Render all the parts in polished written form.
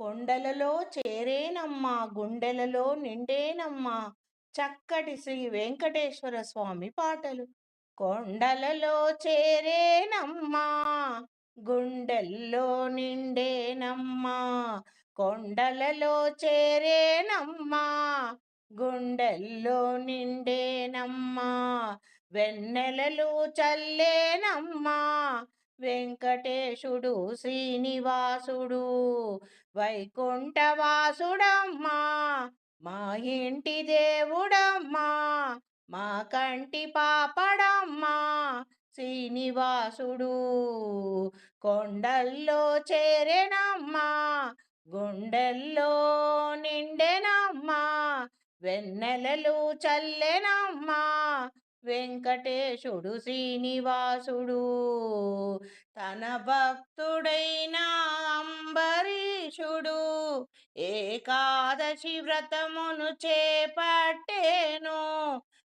కొండలలో చేరేనమ్మా గుండెలలో నిండేనమ్మా చక్కటి శ్రీ వెంకటేశ్వర స్వామి పాటలు. కొండలలో చేరేనమ్మా గుండెల్లో నిండేనమ్మా, కొండలలో చేరేనమ్మా గుండెల్లో నిండేనమ్మా, వెన్నెలలు చల్లేనమ్మా వెంకటేశుడు శ్రీనివాసుడు వైకుంఠవాసుడమ్మా, మా ఇంటి దేవుడమ్మా, మా కంటి పాపడమ్మా శ్రీనివాసుడు. కొండల్లో చేరెనమ్మా గుండెల్లో నిండెనమ్మా, వెన్నెలలు చల్లెనమ్మా వెంకటేశుడు శ్రీనివాసుడు. తన భక్తుడైన అంబరీషుడు ఏకాదశి వ్రతమును చేపట్టేను,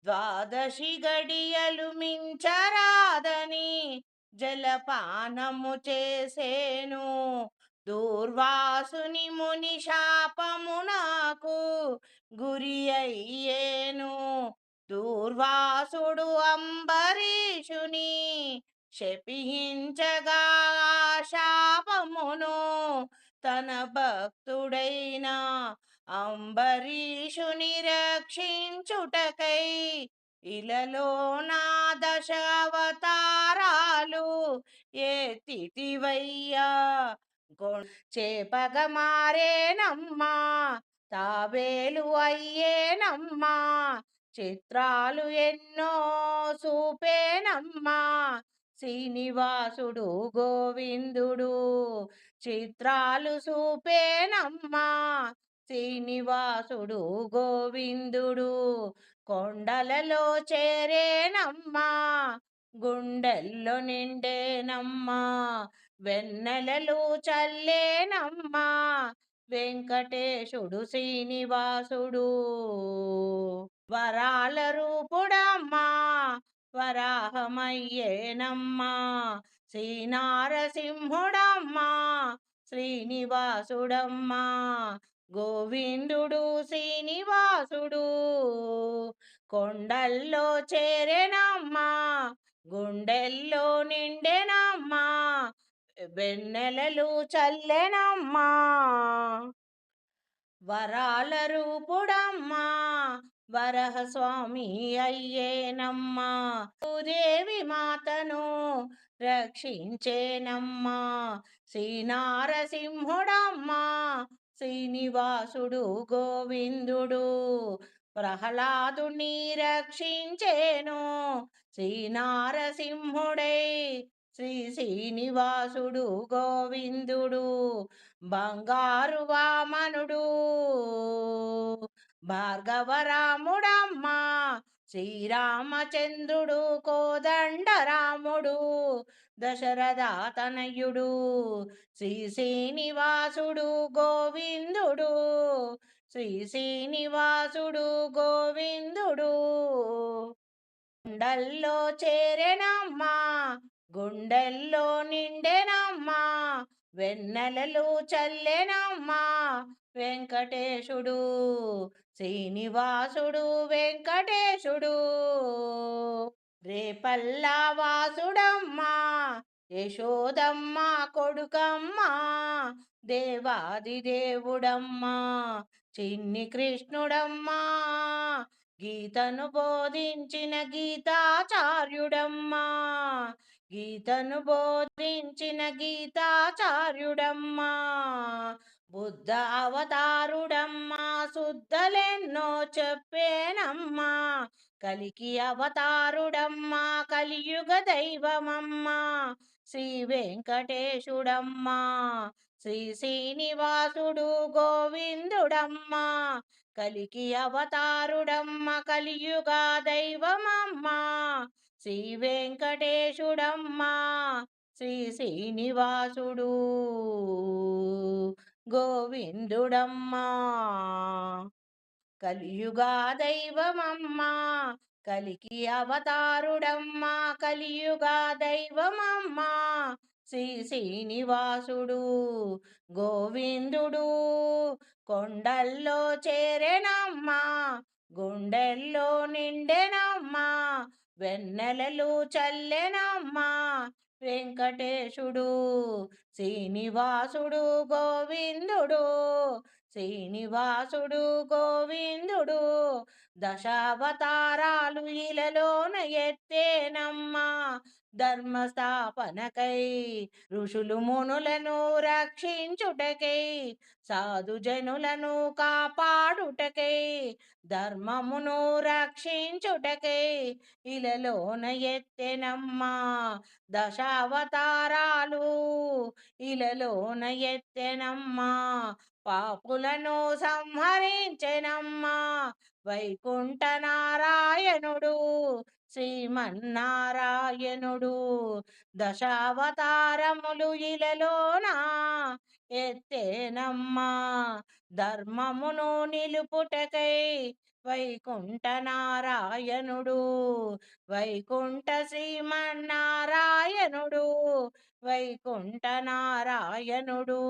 ద్వాదశి గడియలు మించరాదని జలపానము చేసేను. దూర్వాసుని ముని శాపము నాకు గురి అయ్యేను, దూర్వాసుడు అంబరీషుని శపించగా శాపమును తన భక్తుడైన అంబరీషుని రక్షించుటకై ఇలలో నా దశ అవతారాలు ఎత్తితివయ్యా. చేపగ మారేనమ్మా తాబేలు అయ్యేనమ్మా, చిత్రాలు ఎన్నో చూపేనమ్మా శ్రీనివాసుడు గోవిందుడు, చిత్రాలు చూపేనమ్మా శ్రీనివాసుడు గోవిందుడు. కొండలలో చేరేనమ్మా గుండెల్లో నిండేనమ్మా, వెన్నెలలు చల్లేనమ్మా వెంకటేశుడు శ్రీనివాసుడు. వరాల రూపుడమ్మా వరాహమయ్యేనమ్మా, శ్రీనారసింహుడమ్మా శ్రీనివాసుడమ్మా, గోవిందుడు శ్రీనివాసుడు. కొండల్లో చేరెనమ్మా గుండెల్లో నిండెనమ్మా, వెన్నెలలు చల్లెనమ్మా. వరాల రూపుడమ్మా వరహస్వామి అయ్యేనమ్మా, భూదేవి మాతను రక్షించేనమ్మా శ్రీనారసింహుడమ్మా శ్రీనివాసుడు గోవిందుడు. ప్రహ్లాదుని రక్షించేను శ్రీనారసింహుడై శ్రీనివాసుడు గోవిందుడు. బంగారు వామనుడు భార్గవరాముడమ్మా, శ్రీరామచంద్రుడు కోదండరాముడు దశరథాతనయుడు శ్రీనివాసుడు గోవిందుడు, శ్రీనివాసుడు గోవిందుడు. కొండల్లో చేరెనమ్మా గుండెల్లో నిండెనమ్మా, వెన్నెలలు చల్లెనమ్మా వెంకటేశుడు శ్రీనివాసుడు వెంకటేశుడు. రేపల్లా వాసుడమ్మా యశోదమ్మ కొడుకమ్మా, దేవాది దేవుడమ్మా చిన్ని కృష్ణుడమ్మా, గీతను బోధించిన గీతాచార్యుడమ్మా, గీతను బోధించిన గీతాచార్యుడమ్మా, బుద్ధ అవతారుడమ్మా శుద్ధలెన్నో చెప్పేనమ్మా, కలికి అవతారుడమ్మా కలియుగ దైవమమ్మా శ్రీ వెంకటేశుడమ్మా, శ్రీనివాసుడు గోవిందుడమ్మా కలికి అవతారుడమ్మ కలియుగ దైవమమ్మా శ్రీ వెంకటేశుడమ్మా, శ్రీనివాసుడు గోవిందుడమ్మా కలియుగ దైవమమ్మా, కలికి అవతారుడమ్మా కలియుగ దైవమమ్మా శ్రీనివాసుడు గోవిందుడు. కొండల్లో చేరెనమ్మా గుండెల్లో నిండెనమ్మా వెన్నెలలు చల్లెనమ్మా వెంకటేశుడు శ్రీనివాసుడు గోవిందుడు శ్రీనివాసుడు గోవిందుడు దశావతారాలు ఇలలోన ఎత్తేనమ్మా ధర్మస్థాపనకై ఋషులు మునులను రక్షించుటకై సాధు జనులను కాపాడుటకై ధర్మమును రక్షించుటకై ఇలలోన ఎత్తెనమ్మా దశావతారాలు ఇలలోన ఎత్తెనమ్మా పాపులను సంహరించెనమ్మా వైకుంఠ నారాయణుడు శ్రీమన్నారాయణుడు దశావతారములు ఇలలోన ఎత్తేనమ్మా ధర్మమును నిలుపుటకై వైకుంఠ నారాయణుడు వైకుంఠ శ్రీమన్నారాయణుడు వైకుంఠ నారాయణుడు